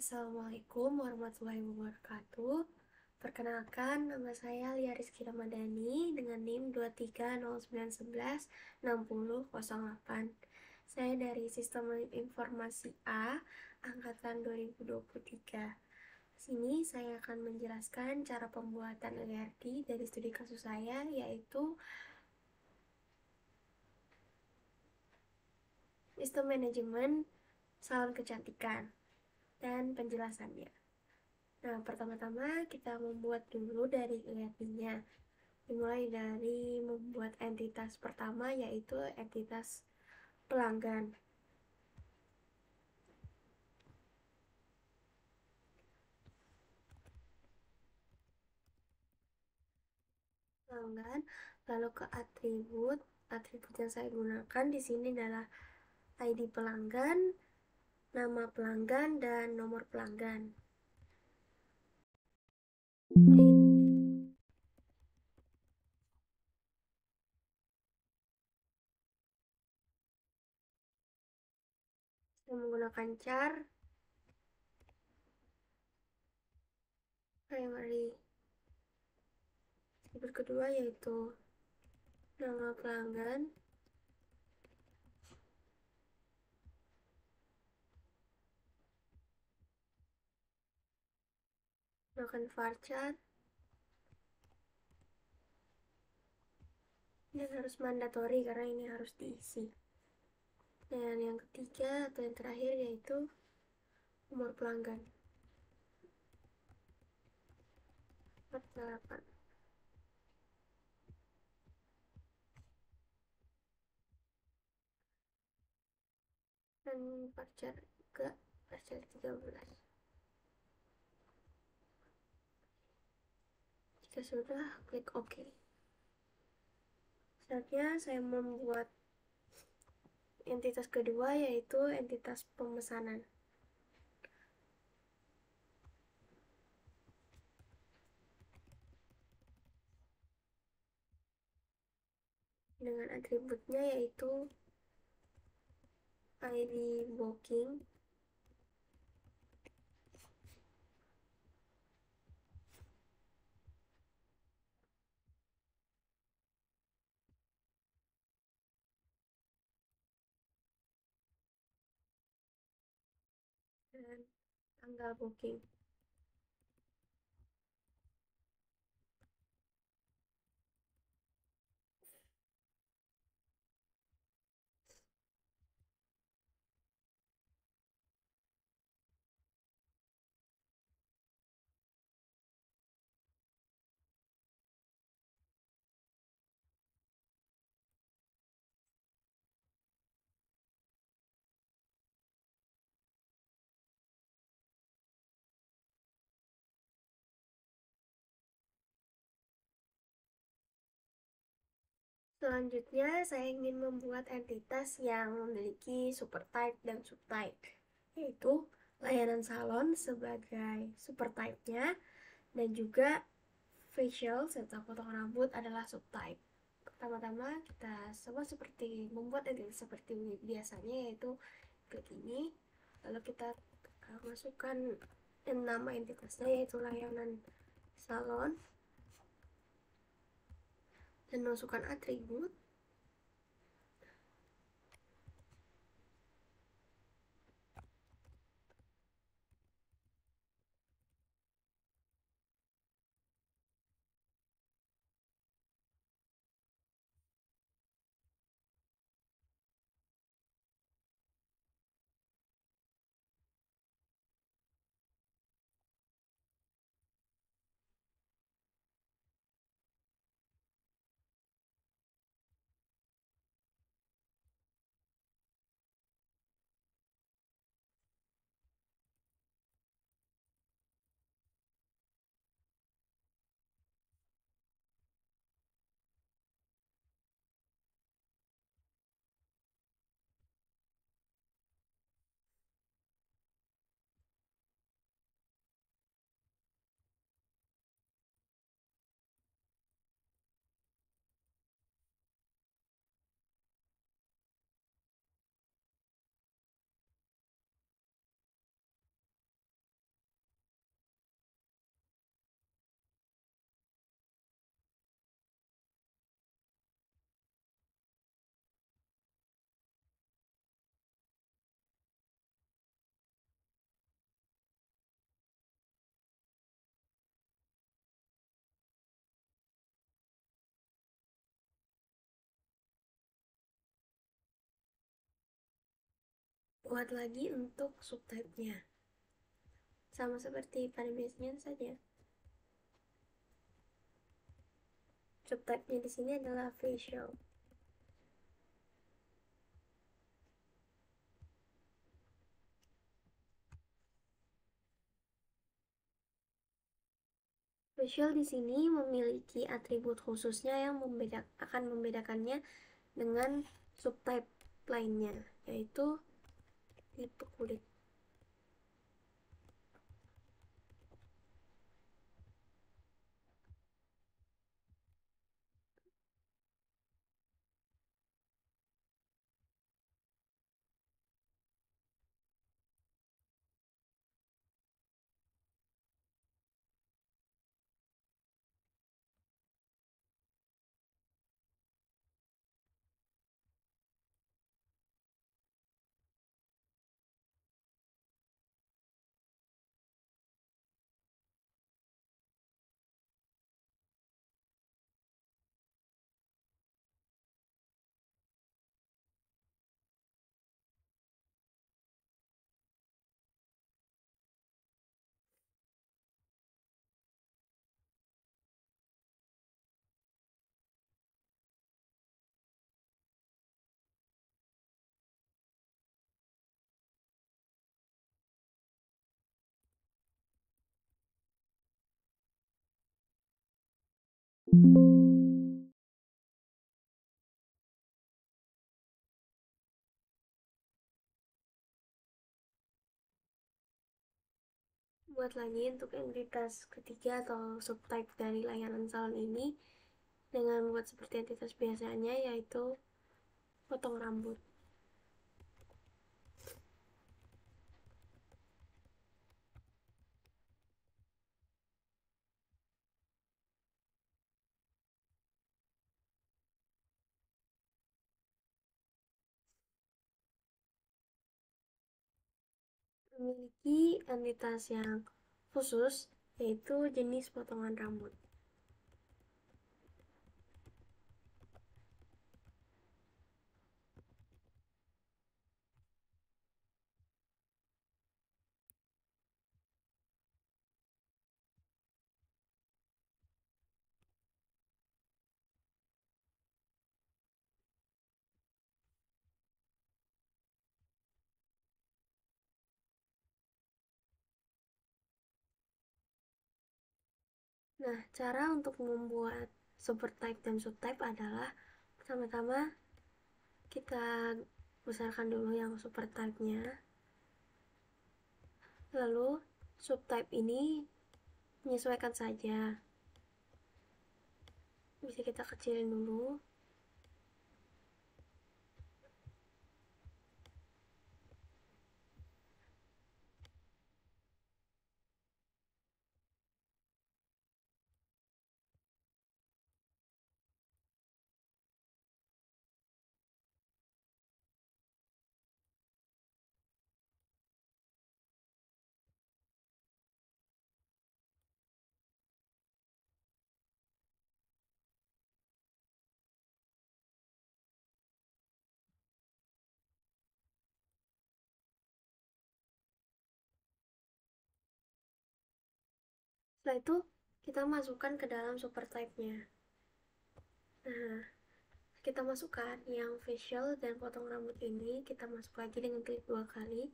Assalamualaikum warahmatullahi wabarakatuh. Perkenalkan, nama saya Lia Rizky Ramadhani dengan NIM 2309116008. Saya dari Sistem Informasi A, Angkatan 2023. Sini saya akan menjelaskan cara pembuatan LRT dari studi kasus saya, yaitu sistem manajemen salon kecantikan dan penjelasannya. Nah, pertama-tama kita membuat dulu dari ERP-nya. Dimulai dari membuat entitas pertama, yaitu entitas pelanggan. Pelanggan, lalu ke atribut. Atribut yang saya gunakan di sini adalah ID pelanggan, nama pelanggan, dan nomor pelanggan. Saya menggunakan char primary. Atribut kedua yaitu nama pelanggan, menggunakan varchar, dan harus mandatori karena ini harus diisi. Dan yang ketiga atau yang terakhir yaitu nomor pelanggan. Percakapan. Dan varchar ke varchar 13. Jika sudah, klik OK. Selanjutnya saya membuat entitas kedua, yaitu entitas pemesanan. Dengan atributnya yaitu ID booking, dan tanggal booking. Selanjutnya, saya ingin membuat entitas yang memiliki supertype dan subtype, yaitu layanan salon sebagai supertype-nya, dan juga facial serta potong rambut adalah subtype. Pertama-tama kita sama seperti membuat entitas seperti biasanya, yaitu klik ini, lalu kita masukkan nama entitasnya yaitu layanan salon, dan masukkan atribut. buat lagi untuk subtype-nya. Sama seperti pada biasanya saja. Subtype-nya di sini adalah facial. Facial di sini memiliki atribut khususnya yang akan membedakannya dengan subtype lainnya, yaitu tipe kulit. Buat lagi untuk entitas ketiga atau subtype dari layanan salon ini dengan membuat seperti entitas biasanya, yaitu potong rambut. Memiliki entitas yang khusus, yaitu jenis potongan rambut. Nah, cara untuk membuat supertype dan subtype adalah pertama-tama kita besarkan dulu yang supertype-nya. Lalu subtype ini menyesuaikan saja. Bisa kita kecilin dulu. Setelah itu kita masukkan ke dalam supertype-nya. Nah, kita masukkan yang facial dan potong rambut ini, kita masuk lagi dengan klik 2 kali,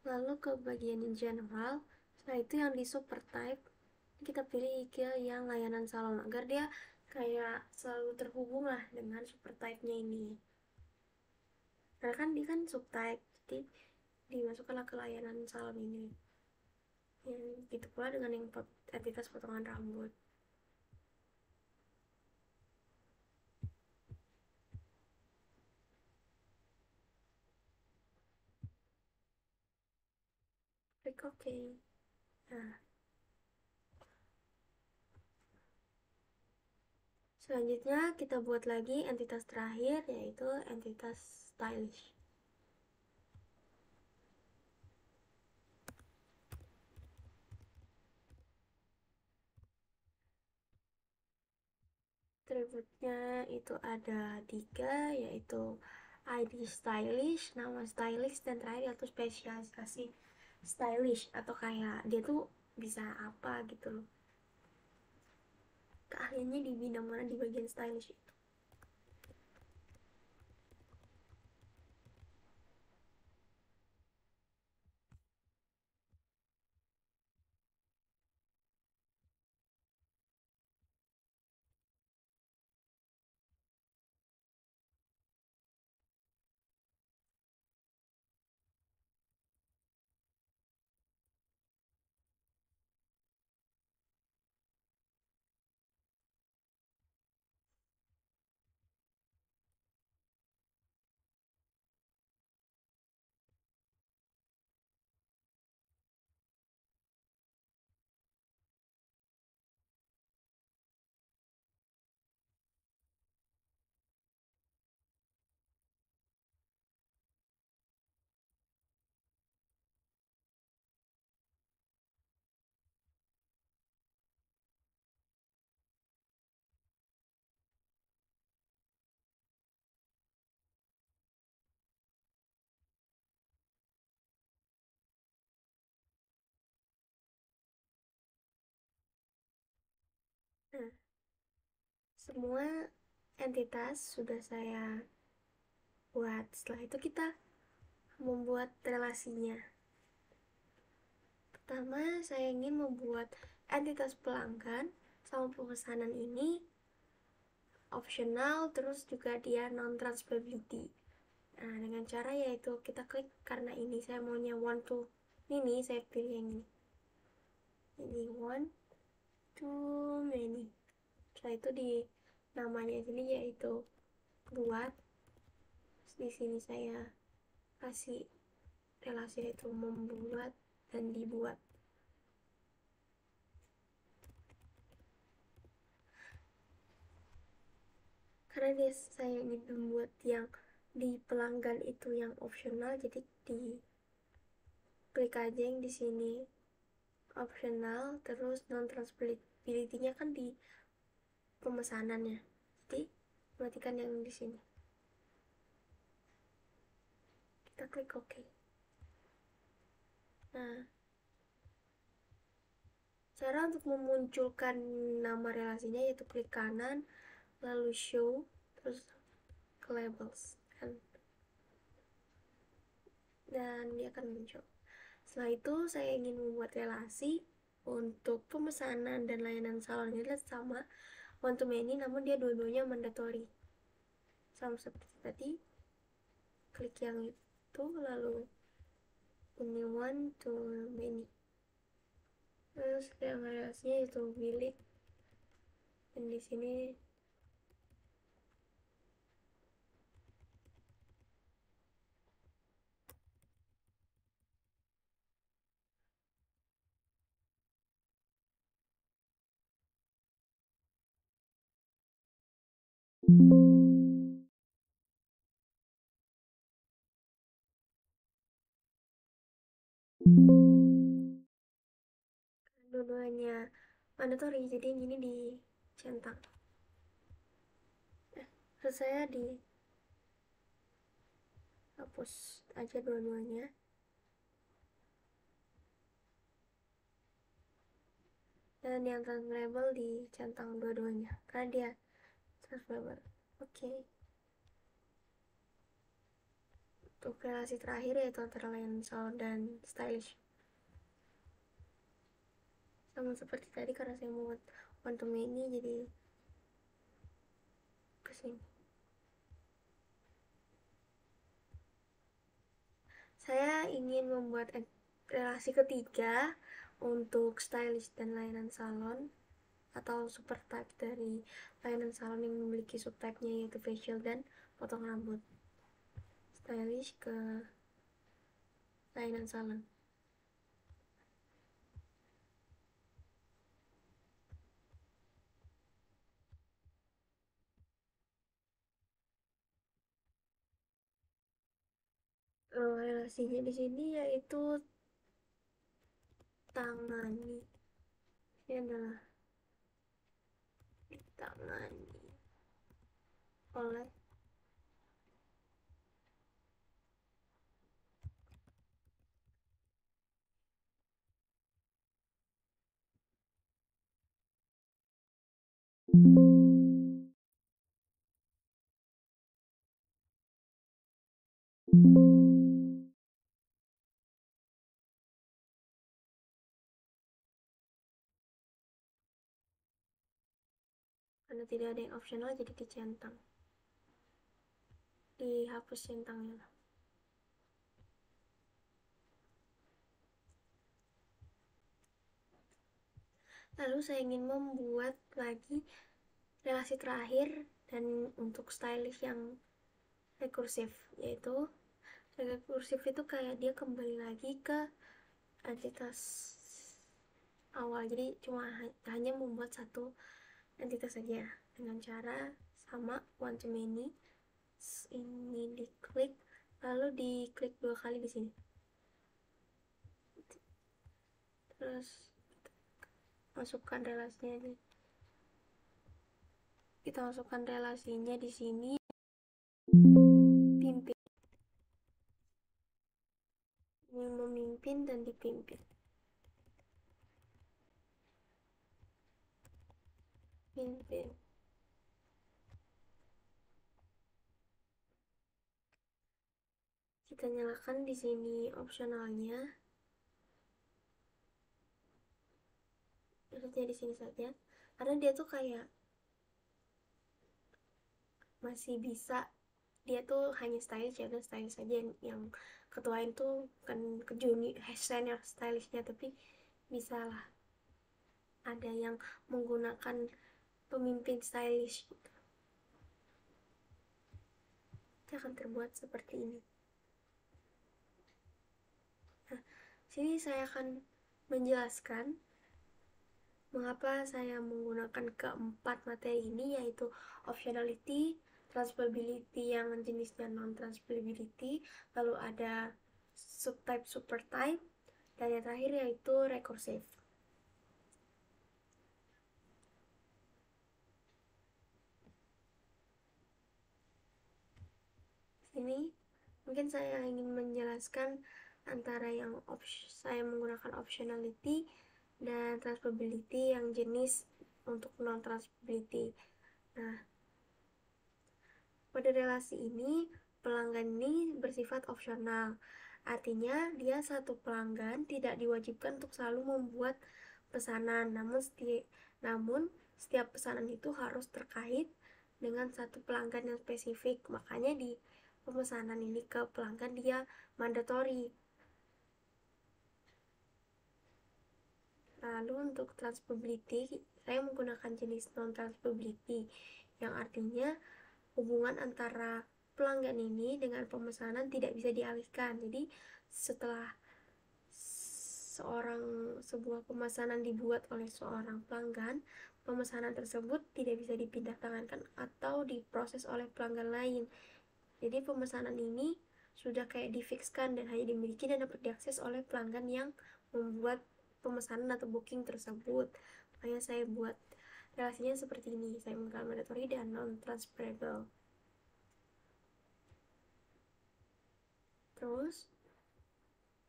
lalu ke bagian general. Setelah itu yang di supertype kita pilih ke yang layanan salon agar dia kayak selalu terhubung lah dengan supertype-nya ini. Karena kan dia kan subtype, jadi dimasukkanlah ke layanan salon ini. Yang gitu pula dengan yang entitas potongan rambut. Klik OK. Nah, selanjutnya kita buat lagi entitas terakhir, yaitu entitas stylish. Atributnya itu ada 3, yaitu ID stylish, nama stylish, dan terakhir yaitu spesialisasi stylish atau kayak dia tuh bisa apa gitu loh, keahliannya di bidang mana di bagian stylish itu. Nah, semua entitas sudah saya buat. Setelah itu kita membuat relasinya. Pertama, saya ingin membuat entitas pelanggan sama pemesanan ini optional, terus juga dia non transferability. Nah, dengan cara yaitu kita klik, karena ini saya maunya one to ini, saya pilih yang ini. Jadi one to many. Setelah itu di namanya sini yaitu buat. Di sini saya kasih relasi yaitu membuat dan dibuat. Karena saya ingin membuat yang di pelanggan itu yang optional, jadi di klik aja yang di sini optional, terus non transferability-nya kan di pemesanannya, jadi matikan yang di sini, kita klik OK. Nah, cara untuk memunculkan nama relasinya yaitu klik kanan lalu show, terus ke labels dan dia akan muncul. Setelah itu saya ingin membuat relasi untuk pemesanan dan layanan salon ini sama one to many, namun dia dua-duanya mandatory. Sama seperti tadi, klik yang itu lalu ini one to many. Terus yang relasinya itu bilik, dan di sini dua-duanya mandatory, jadi yang ini dicentang. Terus saya dihapus aja dua-duanya, dan yang transferable dicentang dua-duanya karena dia transferable. Oke. Untuk relasi terakhir yaitu antara layanan salon dan stylish, sama seperti tadi, karena saya membuat one to many jadi kesini. Saya ingin membuat relasi ketiga untuk stylish dan layanan salon atau super type dari layanan salon yang memiliki subtype-nya yaitu facial dan potong rambut. Stylish ke layanan salon. Relasinya di sini yaitu tangani. Ini adalah ditangani oleh Karena tidak ada yang optional, jadi dicentang, dihapus centangnya. Lalu saya ingin membuat lagi relasi terakhir dan untuk stylish yang rekursif, yaitu rekursif itu kayak dia kembali lagi ke entitas awal, jadi cuma hanya membuat satu entitas saja dengan cara sama one to many. Ini diklik, lalu diklik 2 kali di sini, terus masukkan relasinya, kita masukkan relasinya di sini, pimpin, memimpin dan dipimpin, pimpin. Kita nyalakan di sini opsionalnya, maksudnya di sini saja, karena dia tuh kayak masih bisa, dia tuh hanya stylish ya, dan stylish saja yang ketuain tuh kan ke junior senior stylishnya, tapi bisa lah ada yang menggunakan pemimpin stylish gitu. Itu akan terbuat seperti ini. Nah, sini saya akan menjelaskan mengapa saya menggunakan keempat materi ini, yaitu optionality, transferability yang jenisnya non-transferability, lalu ada subtype, supertype, dan yang terakhir yaitu recursive. Sini mungkin saya ingin menjelaskan antara yang saya menggunakan optionality dan transferability yang jenis untuk non-transferability. Nah, pada relasi ini, pelanggan ini bersifat opsional. Artinya, dia satu pelanggan tidak diwajibkan untuk selalu membuat pesanan, namun setiap pesanan itu harus terkait dengan satu pelanggan yang spesifik. Makanya di pemesanan ini ke pelanggan dia mandatory. Lalu untuk transferability, saya menggunakan jenis non-transferability, yang artinya hubungan antara pelanggan ini dengan pemesanan tidak bisa dialihkan. Jadi setelah sebuah pemesanan dibuat oleh seorang pelanggan, pemesanan tersebut tidak bisa dipindah tangankan atau diproses oleh pelanggan lain. Jadi pemesanan ini sudah kayak difikskan dan hanya dimiliki dan dapat diakses oleh pelanggan yang membuat pemesanan atau booking tersebut. Makanya saya buat relasinya seperti ini. Saya menggunakan mandatory dan non-transferable. Terus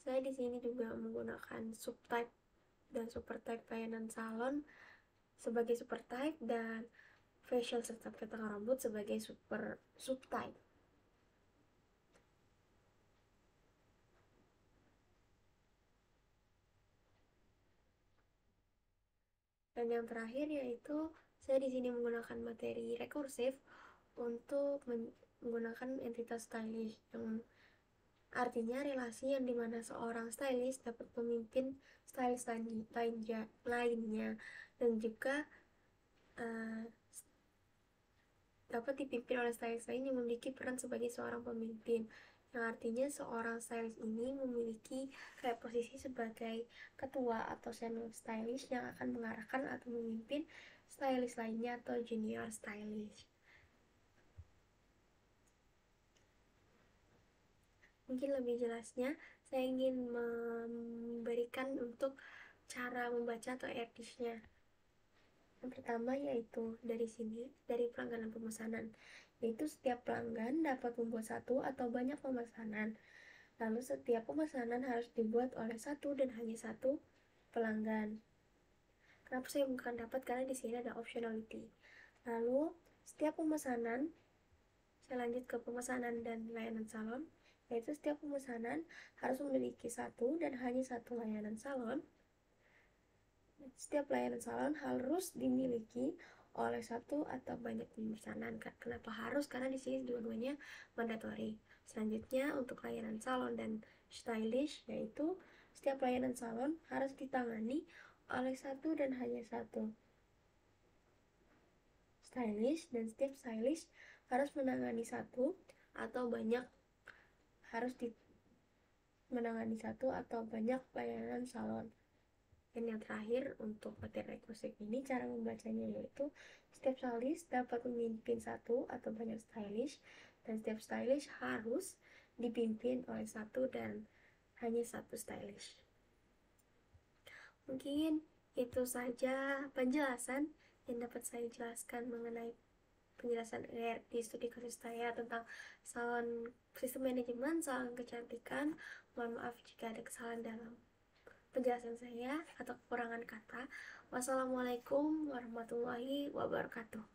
saya di sini juga menggunakan subtype dan supertype layanan salon sebagai supertype dan facial serta potong rambut sebagai subtype. Dan yang terakhir yaitu saya di sini menggunakan materi rekursif untuk menggunakan entitas stylish, yang artinya relasi yang dimana seorang stylist dapat memimpin stylist lainnya, dan juga dapat dipimpin oleh stylist lain yang memiliki peran sebagai seorang pemimpin, yang artinya seorang stylist ini memiliki kayak posisi sebagai ketua atau senior stylist yang akan mengarahkan atau memimpin stylist lainnya atau junior stylist. Mungkin lebih jelasnya saya ingin memberikan untuk cara membaca atau artisnya. Yang pertama yaitu dari sini, dari pelanggan dan pemesanan, yaitu setiap pelanggan dapat membuat satu atau banyak pemesanan. Lalu setiap pemesanan harus dibuat oleh satu dan hanya satu pelanggan. Kenapa saya bukan dapat? Karena di sini ada optionality. Lalu, setiap pemesanan, saya lanjut ke pemesanan dan layanan salon, yaitu setiap pemesanan harus memiliki satu dan hanya satu layanan salon. Setiap layanan salon harus dimiliki oleh satu atau banyak pemesanan. Kenapa harus? Karena di sini dua-duanya mandatory. Selanjutnya untuk layanan salon dan stylish, yaitu setiap layanan salon harus ditangani oleh satu dan hanya satu stylish, dan setiap stylish harus menangani satu atau banyak menangani satu atau banyak layanan salon. Dan yang terakhir untuk materi rekursi ini, cara membacanya yaitu setiap stylist dapat memimpin satu atau banyak stylish, dan setiap stylish harus dipimpin oleh satu dan hanya satu stylish. Mungkin itu saja penjelasan yang dapat saya jelaskan mengenai penjelasan di studi kasus saya tentang salon sistem manajemen, salon kecantikan. Mohon maaf jika ada kesalahan dalam penjelasan saya atau kekurangan kata. Wassalamualaikum warahmatullahi wabarakatuh.